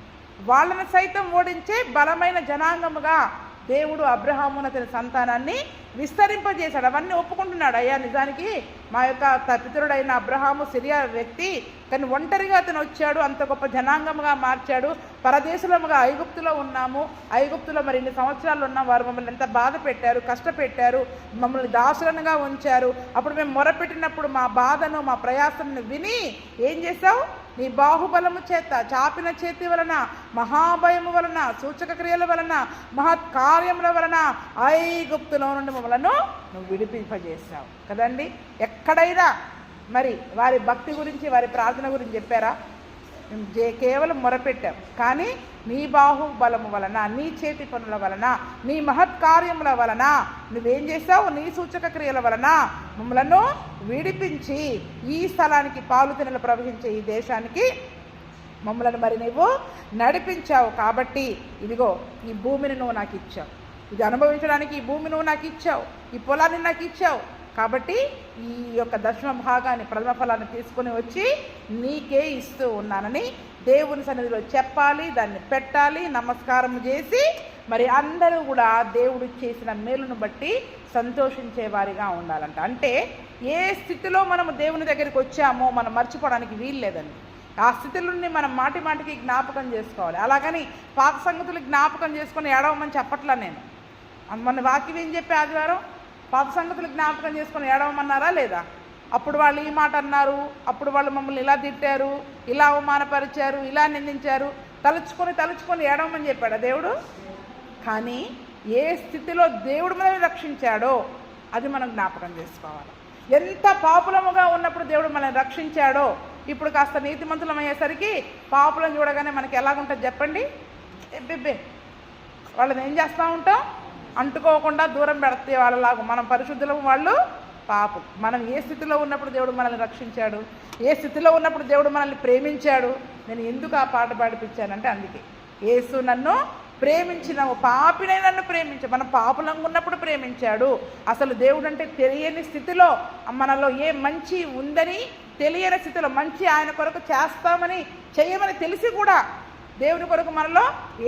వాళ్ళని సైతం ఓడించే బలమైన జనాంగముగా దేవుడు అబ్రహామును అతని సంతానాన్ని విస్తరింపజేశాడు. అవన్నీ ఒప్పుకుంటున్నాడు. అయ్యా నిజానికి మా యొక్క పితరుడైన అబ్రహాము సిరియా వ్యక్తి, కానీ ఒంటరిగా అతను వచ్చాడు, అంత గొప్ప జనాంగముగా మార్చాడు. పరదేశులముగా ఐగుప్తులో ఉన్నాము, ఐగుప్తులో మరి ఇన్ని సంవత్సరాలు ఉన్నాం, వారు మమ్మల్ని ఎంత బాధ పెట్టారు, కష్టపెట్టారు, మమ్మల్ని దాసులనుగా ఉంచారు. అప్పుడు మేము మొరపెట్టినప్పుడు మా బాధను మా ప్రయాసను విని ఏం చేశావు? నీ బాహుబలము చేత, చాపిన చేతి వలన, మహాభయము వలన, సూచక క్రియల వలన, మహత్ కార్యముల వలన ఐగుప్తులో నుండి మమ్మలను నువ్వు విడిపింపజేశావు కదండి. ఎక్కడైనా మరి వారి భక్తి గురించి వారి ప్రార్థన గురించి చెప్పారా? కేవలం మొరపెట్టాం. కానీ నీ బాహుబలము వలన, నీ చేతి పనుల వలన, నీ మహత్కార్యముల వలన నువ్వేం చేసావు? నీ సూచక క్రియల వలన మమ్మలను విడిపించి ఈ స్థలానికి పాలుతెనలు ప్రవహించే ఈ దేశానికి మమ్మలను మరి నువ్వు నడిపించావు. కాబట్టి ఇదిగో ఈ భూమిని నువ్వు నాకు ఇచ్చావు, ఇది అనుభవించడానికి ఈ భూమి నువ్వు నాకు ఇచ్చావు, ఈ పొలాన్ని నాకు ఇచ్చావు. కాబట్టి ఈ యొక్క దశమ భాగాన్ని, ప్రథమ ఫలాన్ని తీసుకొని వచ్చి నీకే ఇస్తూ ఉన్నానని దేవుని సన్నిధిలో చెప్పాలి, దాన్ని పెట్టాలి, నమస్కారం చేసి మరి అందరూ కూడా దేవుడు చేసిన మేలును బట్టి సంతోషించే వారిగా ఉండాలంట. అంటే ఏ స్థితిలో మనము దేవుని దగ్గరికి వచ్చామో మనం మర్చిపోవడానికి వీలు లేదండి. ఆ స్థితిలోని మనం మాటి మాటికి జ్ఞాపకం చేసుకోవాలి. అలాగని పాత సంగతులు జ్ఞాపకం చేసుకొని ఏడవమని చెప్పట్లా నేను. మన వాక్యం ఏం చెప్పే ఆదివారం పాత సంగతులు జ్ఞాపకం చేసుకొని ఏడవమన్నారా లేదా? అప్పుడు వాళ్ళు ఈ మాట అన్నారు, అప్పుడు వాళ్ళు మమ్మల్ని ఇలా తిట్టారు, ఇలా అవమానపరిచారు, ఇలా నిందించారు, తలుచుకొని ఏడవమని చెప్పాడా దేవుడు? కానీ ఏ స్థితిలో దేవుడు మనల్ని రక్షించాడో అది మనం జ్ఞాపకం చేసుకోవాలి. ఎంత పాపులముగా ఉన్నప్పుడు దేవుడు మనల్ని రక్షించాడో, ఇప్పుడు కాస్త నీతిమంతులం అయ్యేసరికి పాపులను చూడగానే మనకి ఎలాగుంటుంది చెప్పండి? ఎబ్బెబ్బే వాళ్ళని ఏం చేస్తూ ఉంటాం? అంటుకోకుండా దూరం పెడితే వాళ్ళలాగా మనం పరిశుద్ధులము, వాళ్ళు పాపం. మనం ఏ స్థితిలో ఉన్నప్పుడు దేవుడు మనల్ని రక్షించాడు, ఏ స్థితిలో ఉన్నప్పుడు దేవుడు మనల్ని ప్రేమించాడు. నేను ఎందుకు ఆ పాట పాడిపించానంటే అందుకే, యేసు నన్ను ప్రేమించినావు, పాపినే నన్ను ప్రేమించా. మనం పాపులంగా ఉన్నప్పుడు ప్రేమించాడు. అసలు దేవుడు అంటే తెలియని స్థితిలో, మనలో ఏ మంచి ఉందని తెలియని స్థితిలో, మంచి ఆయన కొరకు చేస్తామని చేయమని తెలిసి కూడా, దేవుని కొరకు మనలో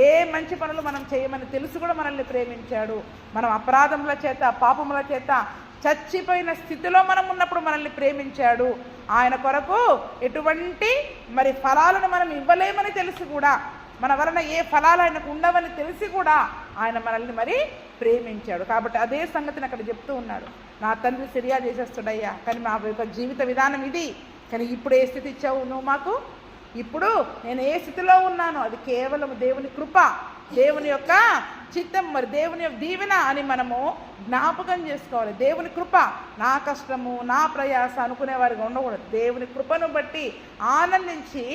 ఏ మంచి పనులు మనం చేయమని తెలిసి కూడా మనల్ని ప్రేమించాడు. మనం అపరాధముల చేత, పాపముల చేత చచ్చిపోయిన స్థితిలో మనం ఉన్నప్పుడు మనల్ని ప్రేమించాడు. ఆయన కొరకు ఎటువంటి మరి ఫలాలను మనం ఇవ్వలేమని తెలిసి కూడా, మన వలన ఏ ఫలాలు ఆయనకు ఉండవని తెలిసి కూడా ఆయన మనల్ని మరి ప్రేమించాడు. కాబట్టి అదే సంగతిని అక్కడ చెప్తూ ఉన్నాడు. నా తండ్రి సిరియా చేసేస్తాడయ్యా, కానీ మా యొక్క జీవిత విధానం ఇది, కానీ ఇప్పుడు ఏ స్థితి ఇచ్చావు నువ్వు మాకు? ఇప్పుడు నేను ఏ స్థితిలో ఉన్నానో అది కేవలం దేవుని కృప, దేవుని యొక్క చిత్తం, మరి దేవుని యొక్క దీవెన అని మనము జ్ఞాపకం చేసుకోవాలి. దేవుని కృప, నా కష్టము నా ప్రయాస అనుకునేవారిగా ఉండకూడదు. దేవుని కృపను బట్టి ఆనందించి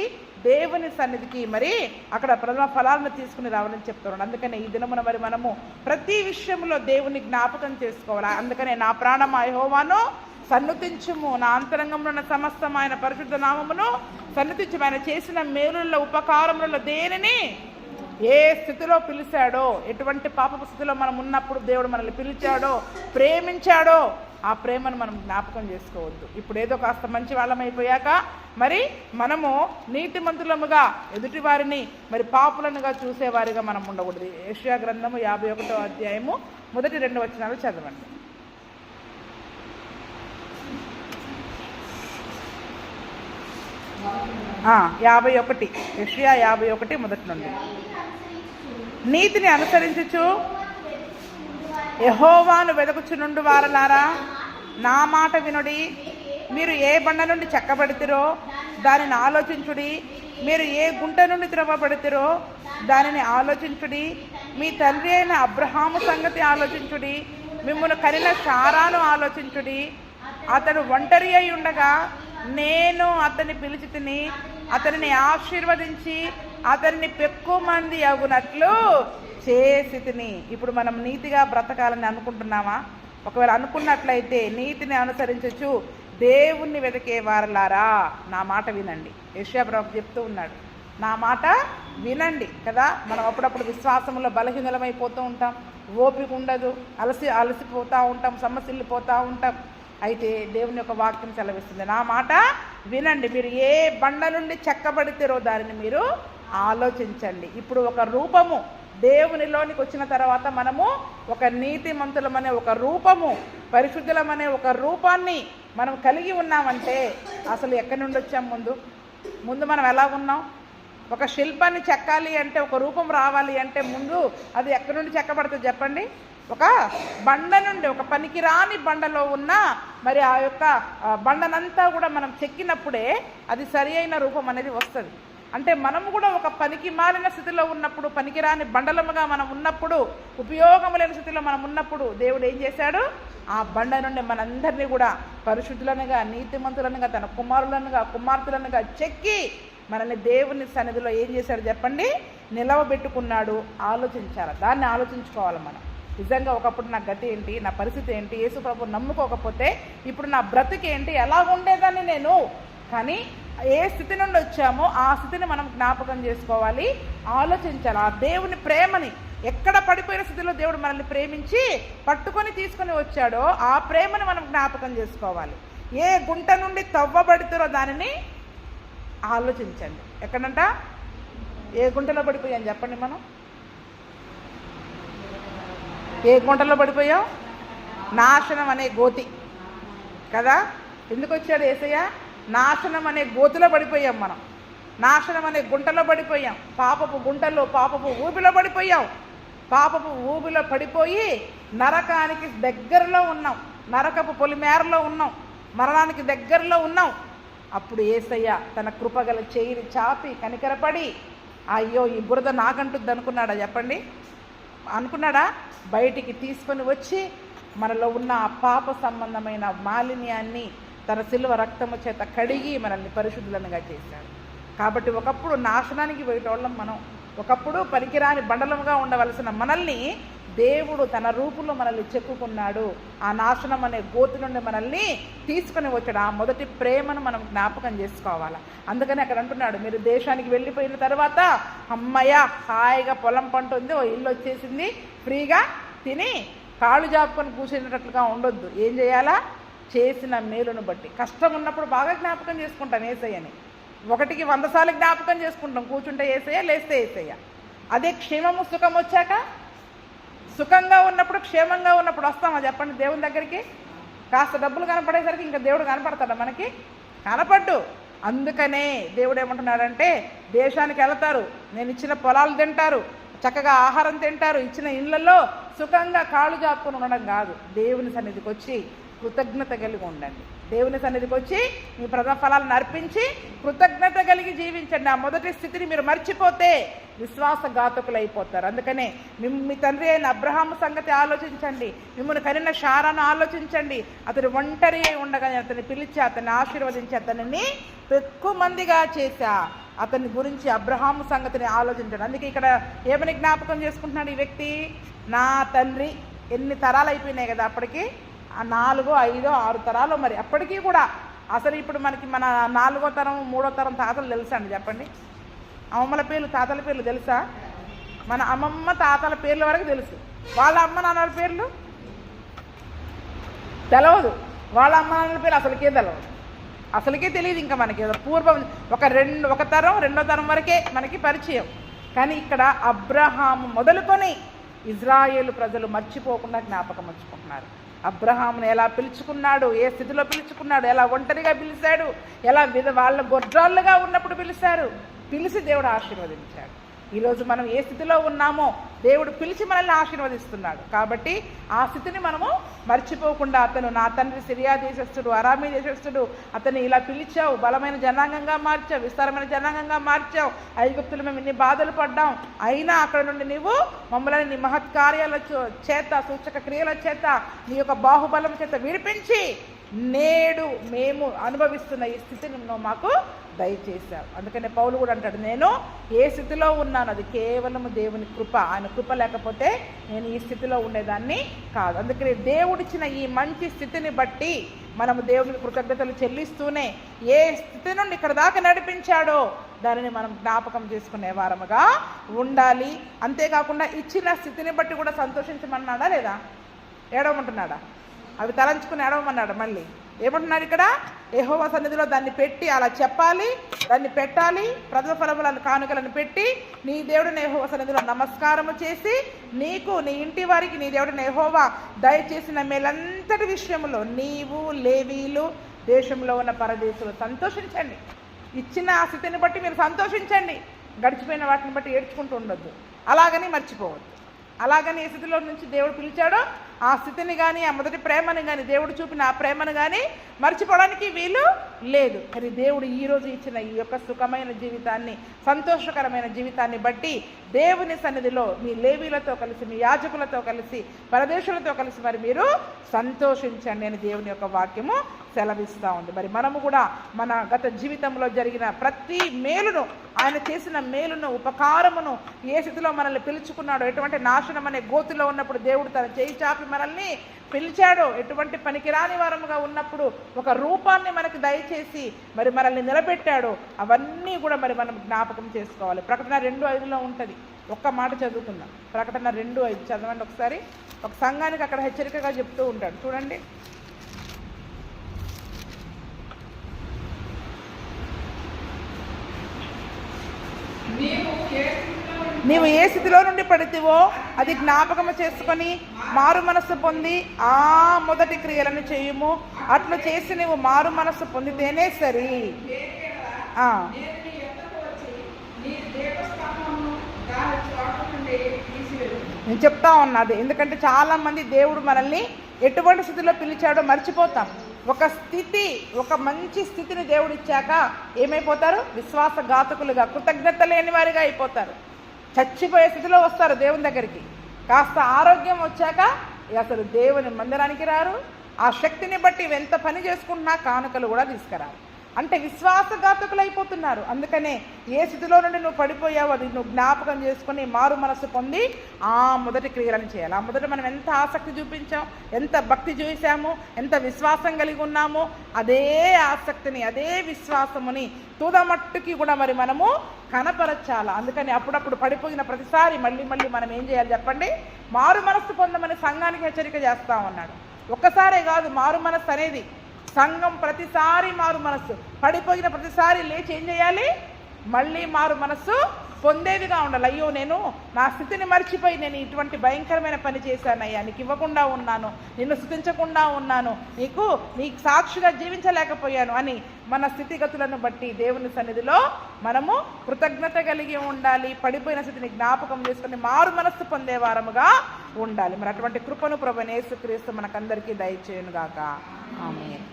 దేవుని సన్నిధికి మరి అక్కడ ప్రథమ ఫలాలను తీసుకుని రావాలని చెప్తున్నాడు. అందుకనే ఈ దినమున మరి మనము ప్రతి విషయంలో దేవుని జ్ఞాపకం చేసుకోవాలి. అందుకనే నా ప్రాణమా యెహోవాను సన్నుతించుము, నా అంతరంగంలో ఉన్న సమస్తం ఆయన పరిశుద్ధ నామమును సన్నుతించుము. ఆయన చేసిన మేలుల్లో ఉపకారములలో దేనిని ఏ స్థితిలో పిలిచాడో, ఎటువంటి పాపపు స్థితిలో మనం ఉన్నప్పుడు దేవుడు మనల్ని పిలిచాడో, ప్రేమించాడో, ఆ ప్రేమను మనం జ్ఞాపకం చేసుకోవద్దు. ఇప్పుడు ఏదో కాస్త మంచి వాళ్ళమైపోయాక మరి మనము నీతిమంతులముగా ఎదుటి వారిని మరి పాపులనుగా చూసేవారిగా మనం ఉండకూడదు. యెషయా గ్రంథము 51వ అధ్యాయము మొదటి 2 వచనాలు చదవండి. యెషయా 51 మొదటి నుండి. నీతిని అనుసరించుచు యెహోవాను వెదకుచునుండు వారలారా, నా మాట వినుడి. మీరు ఏ బండ నుండి చెక్కబడితిరో దానిని ఆలోచించుడి, మీరు ఏ గుంట నుండి త్రవ్వబడితిరో దానిని ఆలోచించుడి. మీ తండ్రి అయిన అబ్రహాము సంగతి ఆలోచించుడి, మిమ్మల్ని కనిన శారాను ఆలోచించుడి. అతడు ఒంటరి అయి ఉండగా నేను అతన్ని పిలిచి తిని అతనిని ఆశీర్వదించి అతన్ని పెక్కువ మంది అగునట్లు స్థితిని. ఇప్పుడు మనం నీతిగా బ్రతకాలని అనుకుంటున్నామా? ఒకవేళ అనుకున్నట్లయితే నీతిని అనుసరించచ్చు దేవుణ్ణి వెతికే వారలారా నా మాట వినండి. యెషయా ప్రవక్త చెప్తూ ఉన్నాడు, నా మాట వినండి కదా. మనం అప్పుడప్పుడు విశ్వాసంలో బలహీనమైపోతూ ఉంటాం, ఓపిక ఉండదు, అలసిపోతూ ఉంటాం, సమస్యల్లిపోతూ ఉంటాం. అయితే దేవుని యొక్క వాక్యం సెలవిస్తుంది, నా మాట వినండి, మీరు ఏ బండ నుండి చెక్కబడితేరో దానిని మీరు ఆలోచించండి. ఇప్పుడు ఒక రూపము దేవునిలోనికి వచ్చిన తర్వాత మనము ఒక నీతిమంతులమనే ఒక రూపము, పరిశుద్ధులమనే ఒక రూపాన్ని మనం కలిగి ఉన్నామంటే అసలు ఎక్కడి నుండి వచ్చాం? ముందు మనం ఎలా ఉన్నాం? ఒక శిల్పాన్ని చెక్కాలి అంటే, ఒక రూపం రావాలి అంటే ముందు అది ఎక్కడి నుండి చెక్కబడుతుంది చెప్పండి? ఒక బండ నుండి, ఒక పనికిరాని బండలో ఉన్న మరి ఆ యొక్క బండనంతా కూడా మనం చెక్కినప్పుడే అది సరి అయిన రూపం అనేది వస్తుంది. అంటే మనము కూడా ఒక పనికి మాలిన స్థితిలో ఉన్నప్పుడు, పనికిరాని బండలముగా మనం ఉన్నప్పుడు, ఉపయోగం లేని స్థితిలో మనం ఉన్నప్పుడు దేవుడు ఏం చేశాడు? ఆ బండ నుండి మనందరినీ కూడా పరిశుద్ధులనుగా, నీతిమంతులనుగా, తన కుమారులనుగా, కుమార్తెలనుగా చెక్కి మనల్ని దేవుని సన్నిధిలో ఏం చేశాడు చెప్పండి? నిలవబెట్టుకున్నాడు. ఆలోచించాలి, దాన్ని ఆలోచించుకోవాలి మనం. నిజంగా ఒకప్పుడు నా గతి ఏంటి, నా పరిస్థితి ఏంటి, యేసు ప్రభువుని నమ్ముకోకపోతే ఇప్పుడు నా బ్రతికి ఏంటి, ఎలా ఉండేదాన్ని నేను? కానీ ఏ స్థితి నుండి వచ్చామో ఆ స్థితిని మనం జ్ఞాపకం చేసుకోవాలి, ఆలోచించాలి. ఆ దేవుని ప్రేమని, ఎక్కడ పడిపోయిన స్థితిలో దేవుడు మనల్ని ప్రేమించి పట్టుకొని తీసుకొని వచ్చాడో ఆ ప్రేమను మనం జ్ఞాపకం చేసుకోవాలి. ఏ గుంట నుండి తవ్వబడుతారో దానిని ఆలోచించండి. ఎక్కడంట? ఏ గుంటలో పడిపోయాం చెప్పండి? మనం ఏ గుంటలో పడిపోయాం? నాశనం అనే గోతి కదా. ఎందుకు వచ్చాడు యేసయ్య? నాశనం అనే గోతిలో పడిపోయాం మనం, నాశనం అనే గుంటలో పడిపోయాం, పాపపు గుంటలో, పాపపు ఊబిలో పడిపోయాం. పాపపు ఊబిలో పడిపోయి నరకానికి దగ్గరలో ఉన్నాం, నరకపు పొలిమేరలో ఉన్నాం, మరణానికి దగ్గరలో ఉన్నాం. అప్పుడు యేసయ్య తన కృపగల చేయిని చాపి కనికరపడి, అయ్యో ఈ బురద నాకంటుంది అనుకున్నాడా చెప్పండి? అనుకున్నాడా? బయటికి తీసుకొని వచ్చి మనలో ఉన్న ఆ పాప సంబంధమైన మాలిన్యాన్ని తన సిలువ రక్తము చేత కడిగి మనల్ని పరిశుద్ధులనుగా చేశాడు. కాబట్టి ఒకప్పుడు నాశనానికి పోయేటోళ్ళం మనం, ఒకప్పుడు పనికిరాని బండలముగా ఉండవలసిన మనల్ని దేవుడు తన రూపులో మనల్ని చెక్కుకున్నాడు. ఆ నాశనం అనే గోతి నుండి మనల్ని తీసుకొని వచ్చాడు. ఆ మొదటి ప్రేమను మనం జ్ఞాపకం చేసుకోవాలి. అందుకని అక్కడ అంటున్నాడు, మీరు దేశానికి వెళ్ళిపోయిన తర్వాత అమ్మయ్య హాయిగా పొలం పంట ఉంది, ఓ ఇల్లు వచ్చేసింది, ఫ్రీగా తిని కాళ్ళు జాపుకొని కూర్చునేటట్లుగా ఉండొద్దు. ఏం చేయాలా? చేసిన మేలును బట్టి. కష్టం ఉన్నప్పుడు బాగా జ్ఞాపకం చేసుకుంటాం యేసయ్యని, 1కి 100 సార్లు జ్ఞాపకం చేసుకుంటాం. కూర్చుంటే యేసయ్య, లేస్తే యేసయ్య. అదే క్షేమము సుఖం వచ్చాక, సుఖంగా ఉన్నప్పుడు, క్షేమంగా ఉన్నప్పుడు వస్తామా చెప్పండి దేవుని దగ్గరికి? కాస్త డబ్బులు కనపడేసరికి ఇంకా దేవుడు కనపడతాడా మనకి? కనపడ్డు. అందుకనే దేవుడు ఏమంటున్నాడంటే, దేశానికి వెళతారు, నేను ఇచ్చిన పొలాలు తింటారు, చక్కగా ఆహారం తింటారు, ఇచ్చిన ఇళ్లలో సుఖంగా కాళ్ళు జాపుకొని ఉండడం కాదు, దేవుని సన్నిధికి వచ్చి కృతజ్ఞత కలిగి ఉండండి. దేవుని సన్నిధికి వచ్చి మీ ప్రజాఫలాలను అర్పించి కృతజ్ఞత కలిగి జీవించండి. ఆ మొదటి స్థితిని మీరు మర్చిపోతే విశ్వాసఘాతకులు అయిపోతారు. అందుకనే మీ తండ్రి అయిన అబ్రహాము సంగతి ఆలోచించండి, మిమ్మల్ని కనిన శారాను ఆలోచించండి. అతను ఒంటరి అయి ఉండగానే అతన్ని పిలిచి అతన్ని ఆశీర్వదించి అతనిని ఎక్కువ మందిగా చేశా. అతని గురించి అబ్రహాము సంగతిని ఆలోచించండి. అందుకే ఇక్కడ ఏమని జ్ఞాపకం చేసుకుంటున్నాడు ఈ వ్యక్తి? నా తండ్రి. ఎన్ని తరాలు అయిపోయినాయి కదా అప్పటికి, 4, 5, 6 తరాలు. మరి అప్పటికీ కూడా అసలు ఇప్పుడు మనకి మన 4వ తరం 3వ తరం తాతలు తెలుసా అండి చెప్పండి? అమ్మమ్మల పేర్లు, తాతల పేర్లు తెలుసా? మన అమ్మమ్మ తాతల పేర్ల వరకు తెలుసు, వాళ్ళ అమ్మ నాన్నల పేర్లు తెలవదు. వాళ్ళ అమ్మ నాన్నల పేర్లు అసలుకే తెలవదు, అసలుకే తెలియదు. ఇంకా మనకి పూర్వం ఒక తరం 2వ తరం వరకే మనకి పరిచయం. కానీ ఇక్కడ అబ్రహాము మొదలుకొని ఇజ్రాయేలు ప్రజలు మర్చిపోకుండా జ్ఞాపకం ఉంచుకుంటున్నారు. అబ్రహామును ఎలా పిలుచుకున్నాడు, ఏ స్థితిలో పిలుచుకున్నాడు, ఎలా ఒంటరిగా పిలిచాడు, ఎలా వాళ్ళ గొడ్రాళ్ళుగా ఉన్నప్పుడు పిలిచి దేవుడు ఆశీర్వదించాడు. ఈరోజు మనం ఏ స్థితిలో ఉన్నామో దేవుడు పిలిచి మనల్ని ఆశీర్వదిస్తున్నాడు. కాబట్టి ఆ స్థితిని మనము మర్చిపోకుండా, అతను నా తండ్రి సిరియా దేశస్థుడు, అరామీ దేశస్థుడు, అతన్ని ఇలా పిలిచావు, బలమైన జనాంగంగా మార్చావు, విస్తారమైన జనాంగంగా మార్చావు, ఐగుప్తులు మేము ఇన్ని బాధలు పడ్డాం, అయినా అక్కడ నుండి నీవు మమ్మల్ని నీ మహత్కార్యాల చేత, సూచక క్రియల చేత, నీ యొక్క బాహుబలం చేత విడిపించి నేడు మేము అనుభవిస్తున్న ఈ స్థితిని నువ్వు మాకు దయచేశావు. అందుకనే పౌలు కూడా అంటాడు, నేను ఏ స్థితిలో ఉన్నాను అది కేవలం దేవుని కృప. ఆయన కృప లేకపోతే నేను ఈ స్థితిలో ఉండేదాన్ని కాదు. అందుకని దేవుడిచ్చిన ఈ మంచి స్థితిని బట్టి మనము దేవునికి కృతజ్ఞతలు చెల్లిస్తూనే ఏ స్థితి నుండి ఇక్కడ దాకా నడిపించాడో దానిని మనం జ్ఞాపకం చేసుకునే వారముగా ఉండాలి. అంతేకాకుండా ఇచ్చిన స్థితిని బట్టి కూడా సంతోషించమన్నాడా లేదా? ఏడవమంటున్నాడా? అవి తలంచుకుని ఏడవమన్నాడు. మళ్ళీ ఏమంటున్నాడు ఇక్కడ? యెహోవా సన్నిధిలో దాన్ని పెట్టి అలా చెప్పాలి, దాన్ని పెట్టాలి, ప్రథమ ఫలములను కానుకలను పెట్టి నీ దేవుడిని యెహోవా సన్నిధిలో నమస్కారము చేసి నీకు నీ ఇంటి వారికి నీ దేవుడిని యెహోవా దయచేసిన మేలంతటి విషయంలో నీవు లేవీలు దేశంలో ఉన్న పరదేశులు సంతోషించండి. ఇచ్చిన ఆ స్థితిని బట్టి మీరు సంతోషించండి. గడిచిపోయిన వాటిని బట్టి ఏడ్చుకుంటూ ఉండొద్దు, అలాగని మర్చిపోవద్దు. అలాగని ఏ స్థితిలో నుంచి దేవుడు పిలిచాడో ఆ స్థితిని కానీ ఆ మొదటి ప్రేమను కానీ దేవుడు చూపిన ఆ ప్రేమను కానీ మర్చిపోవడానికి వీలు లేదు. కానీ దేవుడు ఈరోజు ఇచ్చిన ఈ యొక్క సుఖమైన జీవితాన్ని, సంతోషకరమైన జీవితాన్ని బట్టి దేవుని సన్నిధిలో మీ లేవీలతో కలిసి, మీ యాజకులతో కలిసి, పరదేశులతో కలిసి మరి మీరు సంతోషించండి అని దేవుని యొక్క వాక్యము సెలవిస్తూ ఉంది. మరి మనము కూడా మన గత జీవితంలో జరిగిన ప్రతి మేలును, ఆయన చేసిన మేలును, ఉపకారమును, ఏ స్థితిలో మనల్ని పిలుచుకున్నాడో, ఎటువంటి నాశనం అనే గోతిలో ఉన్నప్పుడు దేవుడు తన చేయి చాపి మనల్ని పిలిచాడో, ఎటువంటి పనికిరాని వారముగా ఉన్నప్పుడు ఒక రూపాన్ని మనకు దయచేసి మరి మనల్ని నిలబెట్టాడో, అవన్నీ కూడా మరి మనం జ్ఞాపకం చేసుకోవాలి. ప్రకటన 2:5 ఉంటుంది. ఒక్క మాట చదువుకుందాం. ప్రకటన 2:5 చదవండి ఒకసారి. ఒక సంఘానికి అక్కడ హెచ్చరికగా చెప్తూ ఉంటాడు, చూడండి. నీవు ఏ స్థితిలో నుండి పడితివో అది జ్ఞాపకము చేసుకొని మారు మనస్సు పొంది ఆ మొదటి క్రియలను చేయుము. అట్లు చేసి నీవు మారు మనస్సు పొందితేనే సరి. నేను చెప్తా ఉన్నది, ఎందుకంటే చాలామంది దేవుడు మనల్ని ఎటువంటి స్థితిలో పిలిచాడో మర్చిపోతాం. ఒక స్థితి, ఒక మంచి స్థితిని దేవుడు ఇచ్చాక ఏమైపోతారు? విశ్వాసఘాతకులుగా, కృతజ్ఞత లేని వారిగా అయిపోతారు. చచ్చిపోయే స్థితిలో వస్తారు దేవుని దగ్గరికి. కాస్త ఆరోగ్యం వచ్చాక అసలు దేవుని మందిరానికి రారు. ఆ శక్తిని బట్టి ఎంత పని చేసుకుంటున్నా కానుకలు కూడా తీసుకురారు. అంటే విశ్వాసఘాతకులు అయిపోతున్నారు. అందుకనే ఏ స్థితిలో నుండి నువ్వు పడిపోయావు అది నువ్వు జ్ఞాపకం చేసుకుని మారు మనస్సు పొంది ఆ మొదటి క్రియలను చేయాలి. ఆ మొదట మనం ఎంత ఆసక్తి చూపించాం, ఎంత భక్తి చూసాము, ఎంత విశ్వాసం కలిగి ఉన్నామో అదే ఆసక్తిని, అదే విశ్వాసముని తుదమట్టుకి కూడా మరి మనము కనపరచాలి. అందుకని అప్పుడప్పుడు పడిపోయిన ప్రతిసారి మళ్ళీ మళ్ళీ మనం ఏం చేయాలి చెప్పండి? మారు మనస్సు పొందమని సంఘానికి హెచ్చరిక చేస్తా ఉన్నాడు. ఒక్కసారే కాదు మారు మనస్సు అనేది, సంఘం ప్రతిసారి మారు మనస్సు, పడిపోయిన ప్రతిసారి లేచి ఏం చేయాలి? మళ్ళీ మారు మనస్సు పొందేదిగా ఉండాలి. అయ్యో నేను నా స్థితిని మర్చిపోయి నేను ఇటువంటి భయంకరమైన పని చేశానయ్యా, నీకు ఇవ్వకుండా ఉన్నాను, నిన్ను స్తుతించకుండా ఉన్నాను, నీకు సాక్షిగా జీవించలేకపోయాను అని మన స్థితిగతులను బట్టి దేవుని సన్నిధిలో మనము కృతజ్ఞత కలిగి ఉండాలి. పడిపోయిన స్థితిని జ్ఞాపకం చేసుకుని మారు మనస్సు పొందేవారముగా ఉండాలి. మరి అటువంటి కృపను ప్రభువైన యేసుక్రీస్తు మనకందరికీ దయచేయునుగాక. ఆమేన్.